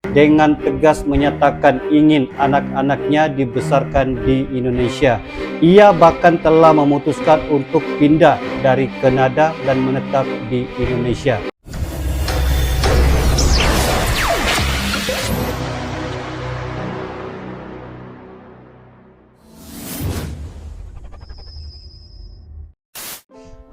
dengan tegas menyatakan ingin anak-anaknya dibesarkan di Indonesia. Ia bahkan telah memutuskan untuk pindah dari Kanada dan menetap di Indonesia.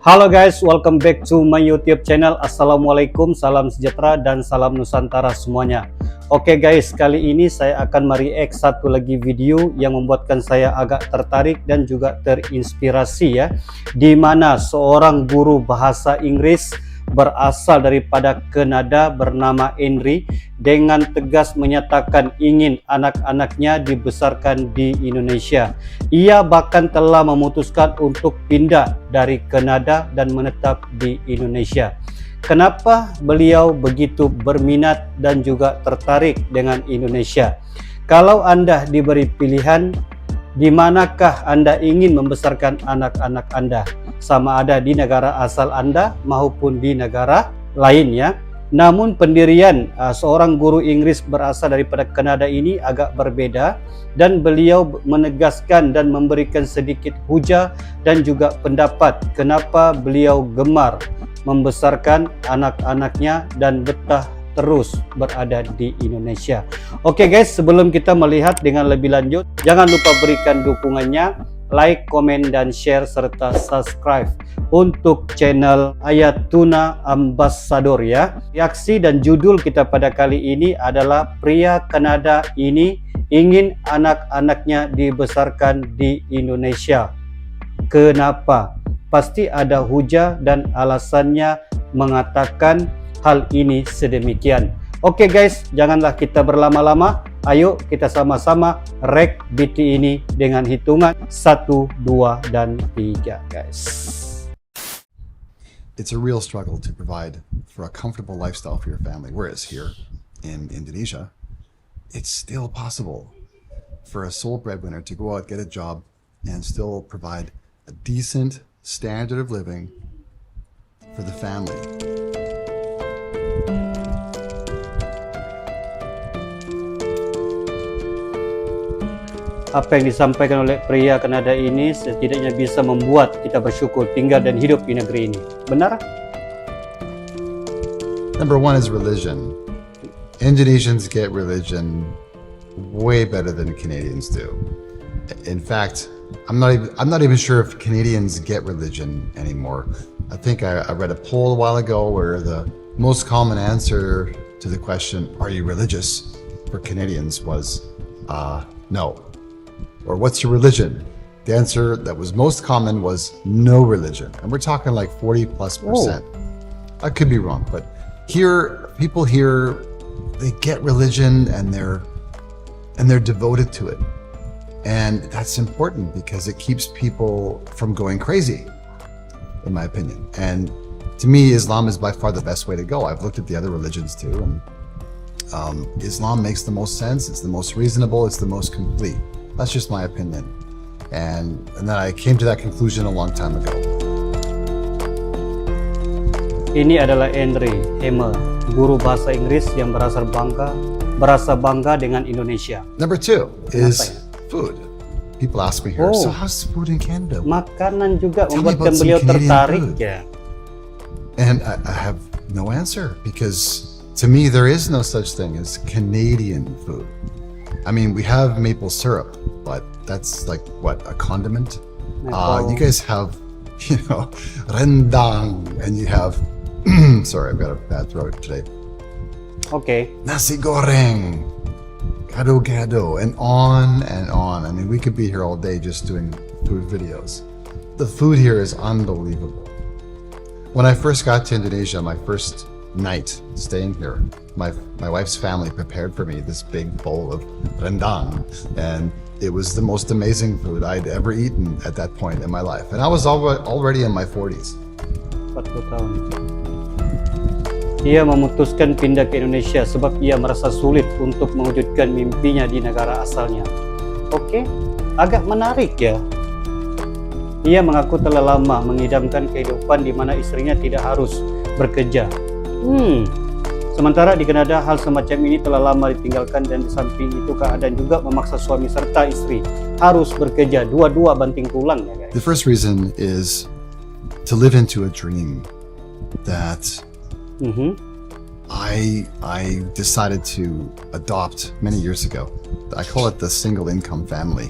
Halo guys, welcome back to my YouTube channel. Assalamualaikum, salam sejahtera dan salam Nusantara semuanya. Oke guys, kali ini saya akan mereact satu lagi video yang membuatkan saya agak tertarik dan juga terinspirasi ya. Di mana seorang guru bahasa Inggris berasal daripada Kanada bernama Henry dengan tegas menyatakan ingin anak-anaknya dibesarkan di Indonesia. Ia bahkan telah memutuskan untuk pindah dari Kanada dan menetap di Indonesia. Kenapa beliau begitu berminat dan juga tertarik dengan Indonesia? Kalau Anda diberi pilihan, di manakah Anda ingin membesarkan anak-anak Anda? Sama ada di negara asal Anda maupun di negara lain ya. Namun pendirian seorang guru Inggris berasal daripada Kanada ini agak berbeda, dan beliau menegaskan dan memberikan sedikit hujah dan juga pendapat kenapa beliau gemar membesarkan anak-anaknya dan betah terus berada di Indonesia. Oke guys, sebelum kita melihat dengan lebih lanjut, jangan lupa berikan dukungannya, like, komen, dan share, serta subscribe untuk channel Ayatuna Ambassador ya. Reaksi dan judul kita pada kali ini adalah pria Kanada ini ingin anak-anaknya dibesarkan di Indonesia. Kenapa? Pasti ada hujah dan alasannya mengatakan hal ini sedemikian. Oke guys, janganlah kita berlama-lama. Ayo kita sama-sama rek BT ini dengan hitungan 1, 2, dan 3 guys. It's a real struggle to provide for a comfortable lifestyle for your family. Whereas here in Indonesia, it's still possible for a sole breadwinner to go out, get a job, and still provide a decent standard of living for the family. Apa yang disampaikan oleh pria Kanada ini setidaknya bisa membuat kita bersyukur tinggal dan hidup di negeri ini. Benar? Number one is religion. Indonesians get religion way better than Canadians do. In fact, I'm not even sure if Canadians get religion anymore. I think I read a poll a while ago where the most common answer to the question, "Are you religious?" for Canadians was no. Or what's your religion? The answer that was most common was no religion. And we're talking like 40+%. I could be wrong, but here, people here, they get religion and they're devoted to it. And that's important because it keeps people from going crazy, in my opinion. And to me, Islam is by far the best way to go. I've looked at the other religions too, and Islam makes the most sense. It's the most reasonable. It's the most complete. That's just my opinion. And then I came to that conclusion a long time ago. Ini adalah Henry Hemel, guru bahasa Inggris yang berasa bangga dengan Indonesia. Number two is food. People ask me here, so how's food in Canada? Makanan juga Tell me membuatkan about some beliau Canadian tertarik food. ya. And I have no answer because to me there is no such thing as Canadian food. I mean, we have maple syrup, but that's like what, a condiment? You guys have, rendang, and you have sorry, I've got a bad throat today. Okay. Nasi goreng, gado-gado, and on and on. I mean, we could be here all day just doing food videos. The food here is unbelievable. When I first got to Indonesia, my first night staying here, my wife's family prepared for me this big bowl of rendang, and it was the most amazing food I'd ever eaten at that point in my life. And I was already in my 40s. 40 tahun. Ia memutuskan pindah ke Indonesia sebab ia merasa sulit untuk mewujudkan mimpinya di negara asalnya. Oke, agak menarik ya. Ia mengaku telah lama mengidamkan kehidupan di mana istrinya tidak harus bekerja. Sementara di Kanada hal semacam ini telah lama ditinggalkan, dan di samping itu keadaan juga memaksa suami serta istri harus bekerja dua-dua banting tulang ya guys. The first reason is to live into a dream that I decided to adopt many years ago. I call it the single income family,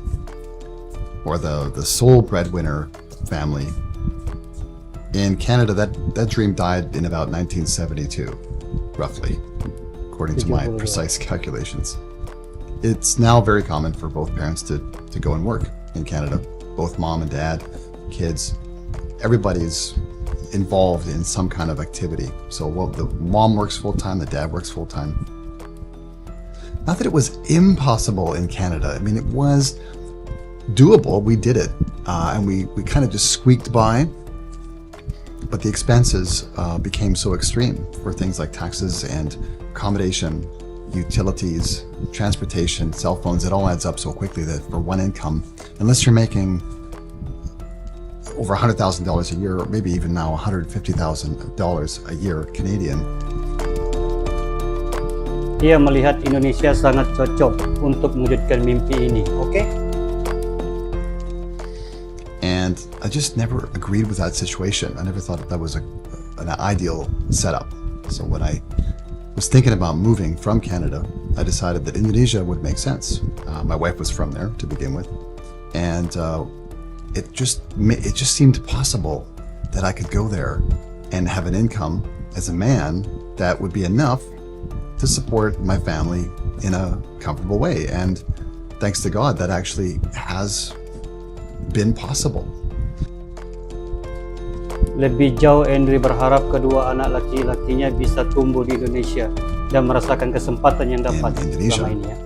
or the sole breadwinner family. In Canada, that dream died in about 1972, roughly, according to my precise calculations. It's now very common for both parents to go and work in Canada. Both mom and dad, kids, everybody's involved in some kind of activity. So the mom works full-time, the dad works full-time. Not that it was impossible in Canada. I mean, it was doable. We did it, and we kind of just squeaked by. But the expenses became so extreme for things like taxes and accommodation, utilities, transportation, cell phones. It all adds up so quickly that for one income, unless you're making over $100,000 a year, or maybe even now $150,000 a year Canadian. Dia melihat Indonesia sangat cocok untuk mewujudkan mimpi ini, oke? And I just never agreed with that situation. I never thought that was an ideal setup. So when I was thinking about moving from Canada, I decided that Indonesia would make sense. My wife was from there to begin with, and it just seemed possible that I could go there and have an income as a man that would be enough to support my family in a comfortable way. And thanks to God, that actually has been possible. Lebih jauh, Henry berharap kedua anak laki-lakinya bisa tumbuh di Indonesia dan merasakan kesempatan yang dapat selama ini ya.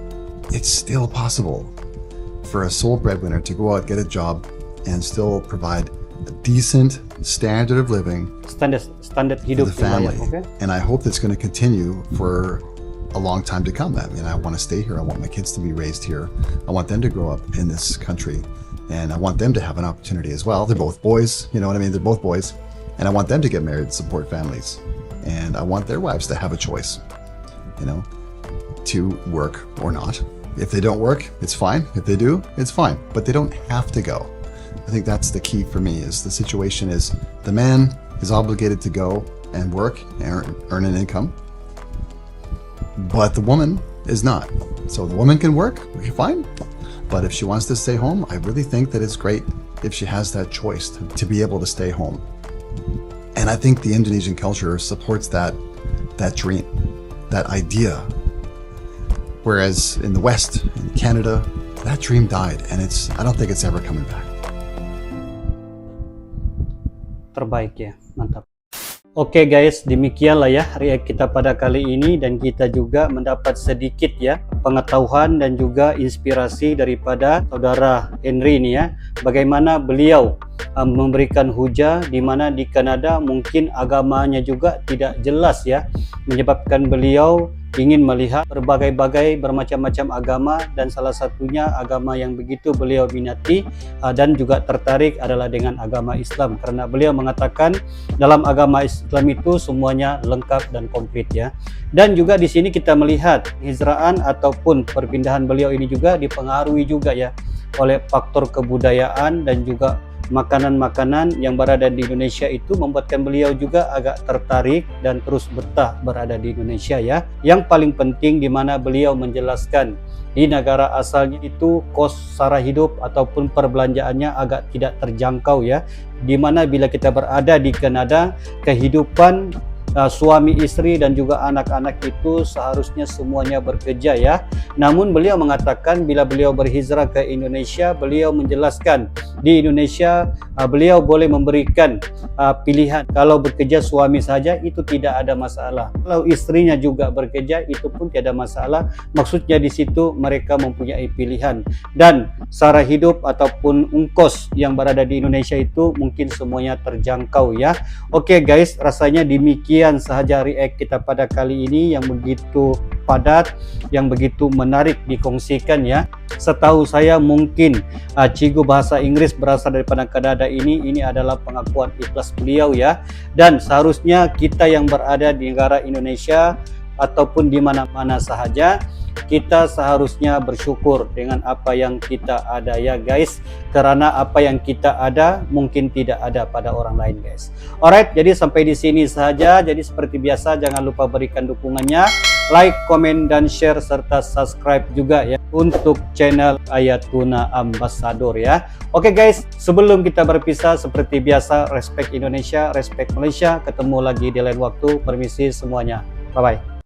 It's still possible for a sole breadwinner to go out, get a job, and still provide a decent standard of living standar for hidup the family. yang layak, And I hope that's going to continue for a long time to come. I mean, I want to stay here. I want my kids to be raised here. I want them to grow up in this country. And I want them to have an opportunity as well. They're both boys, you know what I mean? They're both boys. And I want them to get married and support families. And I want their wives to have a choice, you know, to work or not. If they don't work, it's fine. If they do, it's fine. But they don't have to go. I think that's the key for me, is the situation is the man is obligated to go and work and earn an income, but the woman is not. So the woman can work, okay, fine. But if she wants to stay home, I really think that it's great if she has that choice to be able to stay home. And I think the Indonesian culture supports that dream, that idea. Whereas in the West, in Canada, that dream died, and I don't think it's ever coming back. Terbaik ya, mantap. Oke guys, demikianlah ya react kita pada kali ini, dan kita juga mendapat sedikit ya pengetahuan dan juga inspirasi daripada saudara Henry ini ya, bagaimana beliau memberikan hujah di mana di Kanada mungkin agamanya juga tidak jelas ya, menyebabkan beliau ingin melihat berbagai-bagai bermacam-macam agama, dan salah satunya agama yang begitu beliau minati dan juga tertarik adalah dengan agama Islam, karena beliau mengatakan dalam agama Islam itu semuanya lengkap dan komplit ya. Dan juga di sini kita melihat hijraan ataupun perpindahan beliau ini juga dipengaruhi juga ya oleh faktor kebudayaan, dan juga makanan-makanan yang berada di Indonesia itu membuatkan beliau juga agak tertarik dan terus betah berada di Indonesia ya. Yang paling penting di mana beliau menjelaskan di negara asalnya itu kos sara hidup ataupun perbelanjaannya agak tidak terjangkau ya. Di mana bila kita berada di Kanada, kehidupan suami istri dan juga anak-anak itu seharusnya semuanya bekerja ya. Namun beliau mengatakan bila beliau berhijrah ke Indonesia, beliau menjelaskan di Indonesia beliau boleh memberikan pilihan. Kalau bekerja suami saja itu tidak ada masalah, kalau istrinya juga bekerja itu pun tidak ada masalah. Maksudnya di situ mereka mempunyai pilihan, dan sara hidup ataupun ongkos yang berada di Indonesia itu mungkin semuanya terjangkau ya. Oke guys, rasanya demikian sahaja react kita pada kali ini yang begitu padat, yang begitu menarik dikongsikan ya. Setahu saya mungkin Cikgu Bahasa Inggris berasal daripada Kanada ini adalah pengakuan ikhlas beliau ya. Dan seharusnya kita yang berada di negara Indonesia ataupun di mana-mana sahaja, kita seharusnya bersyukur dengan apa yang kita ada ya guys, karena apa yang kita ada mungkin tidak ada pada orang lain guys. Alright, jadi sampai di sini saja. Jadi seperti biasa jangan lupa berikan dukungannya, like, komen, dan share serta subscribe juga ya untuk channel Ayatuna Ambassador ya. Oke guys, sebelum kita berpisah seperti biasa, respect Indonesia, respect Malaysia. Ketemu lagi di lain waktu. Permisi semuanya. Bye bye.